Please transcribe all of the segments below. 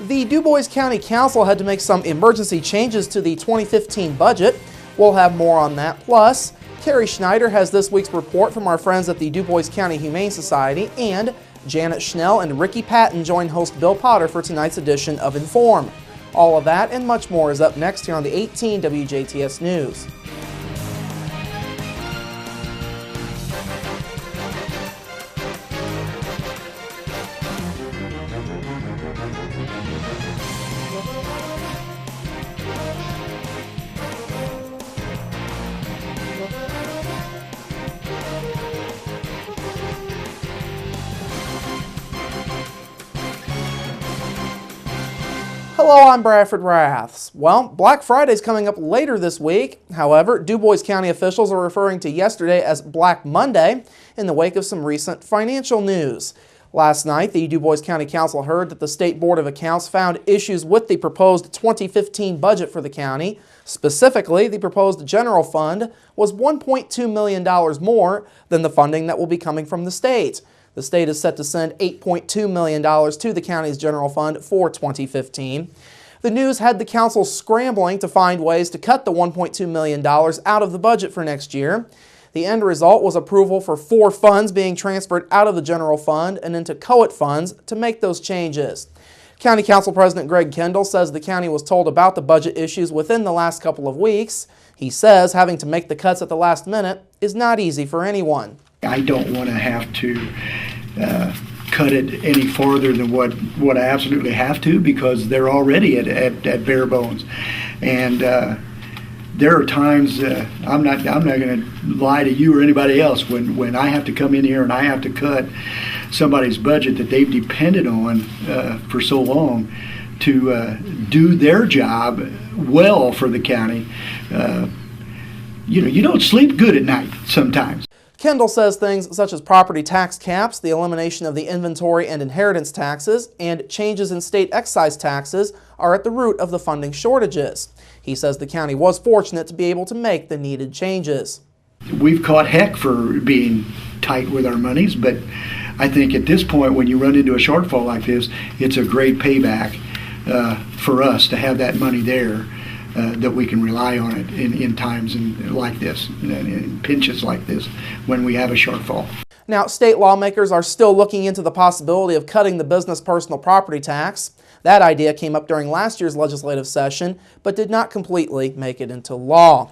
The Du Bois County Council had to make some emergency changes to the 2015 budget. We'll have more on that. Plus, Carrie Schneider has this week's report from our friends at the Du Bois County Humane Society, and Janet Schnell and Ricky Patton join host Bill Potter for tonight's edition of Inform. All of that and much more is up next here on the 18 WJTS News. Hello, I'm Bradford Raths. Well, Black Friday's coming up later this week. However, Du Bois County officials are referring to yesterday as Black Monday in the wake of some recent financial news. Last night, the Du Bois County Council heard that the State Board of Accounts found issues with the proposed 2015 budget for the county. Specifically, the proposed general fund was $1.2 million more than the funding that will be coming from the state. The state is set to send $8.2 million to the county's general fund for 2015. The news had the council scrambling to find ways to cut the $1.2 million out of the budget for next year. The end result was approval for 4 funds being transferred out of the general fund and into COIT funds to make those changes. County Council President Greg Kendall says the county was told about the budget issues within the last couple of weeks. He says having to make the cuts at the last minute is not easy for anyone. I don't want to have to cut it any farther than what I absolutely have to, because they're already at bare bones. And there are times, I'm not going to lie to you or anybody else, when I have to come in here and I have to cut somebody's budget that they've depended on for so long to do their job well for the county. You don't sleep good at night sometimes. Kendall says things such as property tax caps, the elimination of the inventory and inheritance taxes, and changes in state excise taxes are at the root of the funding shortages. He says the county was fortunate to be able to make the needed changes. We've caught heck for being tight with our monies, but I think at this point, when you run into a shortfall like this, it's a great payback for us to have that money there. That we can rely on it in times like this, in pinches like this, when we have a shortfall. Now, state lawmakers are still looking into the possibility of cutting the business personal property tax. That idea came up during last year's legislative session, but did not completely make it into law.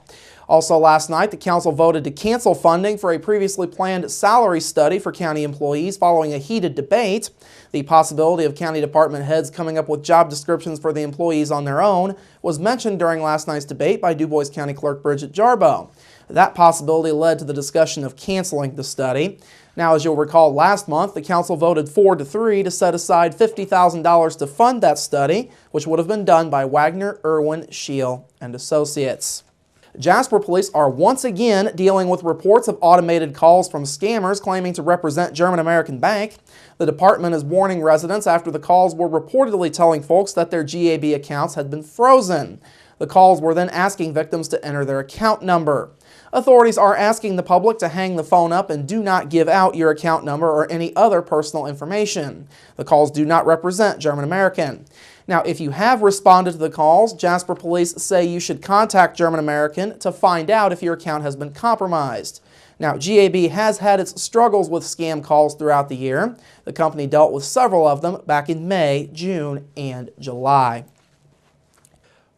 Also last night, the council voted to cancel funding for a previously planned salary study for county employees following a heated debate. The possibility of county department heads coming up with job descriptions for the employees on their own was mentioned during last night's debate by Du Bois County Clerk Bridget Jarboe. That possibility led to the discussion of canceling the study. Now, as you'll recall, last month, the council voted 4-3 to set aside $50,000 to fund that study, which would have been done by Wagner, Irwin, Scheel, and Associates. Jasper police are once again dealing with reports of automated calls from scammers claiming to represent German American Bank. The department is warning residents after the calls were reportedly telling folks that their GAB accounts had been frozen. The calls were then asking victims to enter their account number. Authorities are asking the public to hang the phone up and do not give out your account number or any other personal information. The calls do not represent German American. Now, if you have responded to the calls, Jasper police say you should contact German American to find out if your account has been compromised. Now, GAB has had its struggles with scam calls throughout the year. The company dealt with several of them back in May, June, and July.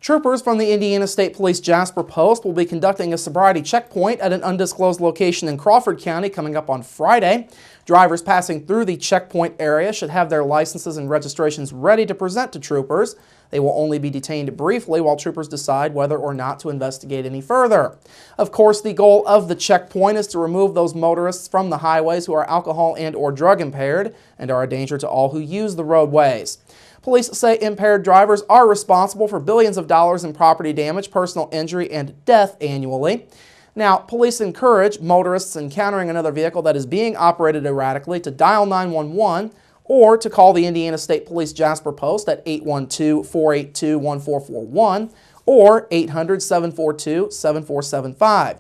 Troopers from the Indiana State Police Jasper Post will be conducting a sobriety checkpoint at an undisclosed location in Crawford County coming up on Friday. Drivers passing through the checkpoint area should have their licenses and registrations ready to present to troopers. They will only be detained briefly while troopers decide whether or not to investigate any further. Of course, the goal of the checkpoint is to remove those motorists from the highways who are alcohol and/or drug impaired and are a danger to all who use the roadways. Police say impaired drivers are responsible for billions of dollars in property damage, personal injury, and death annually. Now, police encourage motorists encountering another vehicle that is being operated erratically to dial 911 or to call the Indiana State Police Jasper Post at 812-482-1441 or 800-742-7475.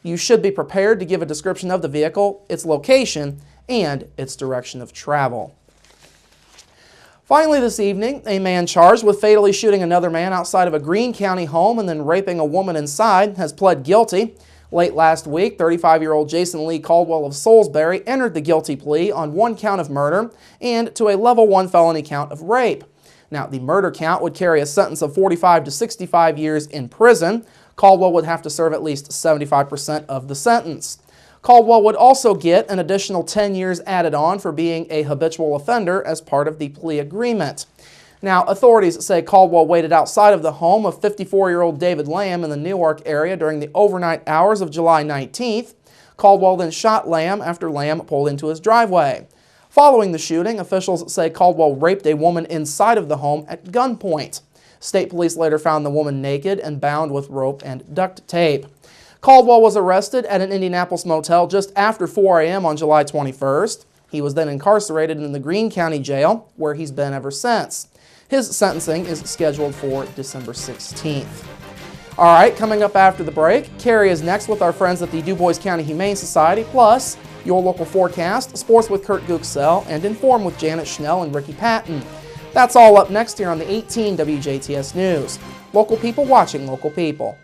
You should be prepared to give a description of the vehicle, its location, and its direction of travel. Finally this evening, a man charged with fatally shooting another man outside of a Greene County home and then raping a woman inside has pled guilty. Late last week, 35-year-old Jason Lee Caldwell of Salisbury entered the guilty plea on 1 count of murder and to a level 1 felony count of rape. Now, the murder count would carry a sentence of 45 to 65 years in prison. Caldwell would have to serve at least 75% of the sentence. Caldwell would also get an additional 10 years added on for being a habitual offender as part of the plea agreement. Now, authorities say Caldwell waited outside of the home of 54-year-old David Lamb in the Newark area during the overnight hours of July 19th. Caldwell then shot Lamb after Lamb pulled into his driveway. Following the shooting, officials say Caldwell raped a woman inside of the home at gunpoint. State police later found the woman naked and bound with rope and duct tape. Caldwell was arrested at an Indianapolis motel just after 4 a.m. on July 21st. He was then incarcerated in the Greene County Jail, where he's been ever since. His sentencing is scheduled for December 16th. All right, coming up after the break, Carrie is next with our friends at the Dubois County Humane Society, plus your local forecast, sports with Kurt Gooksell, and Inform with Janet Schnell and Ricky Patton. That's all up next here on the 18 WJTS News. Local people watching local people.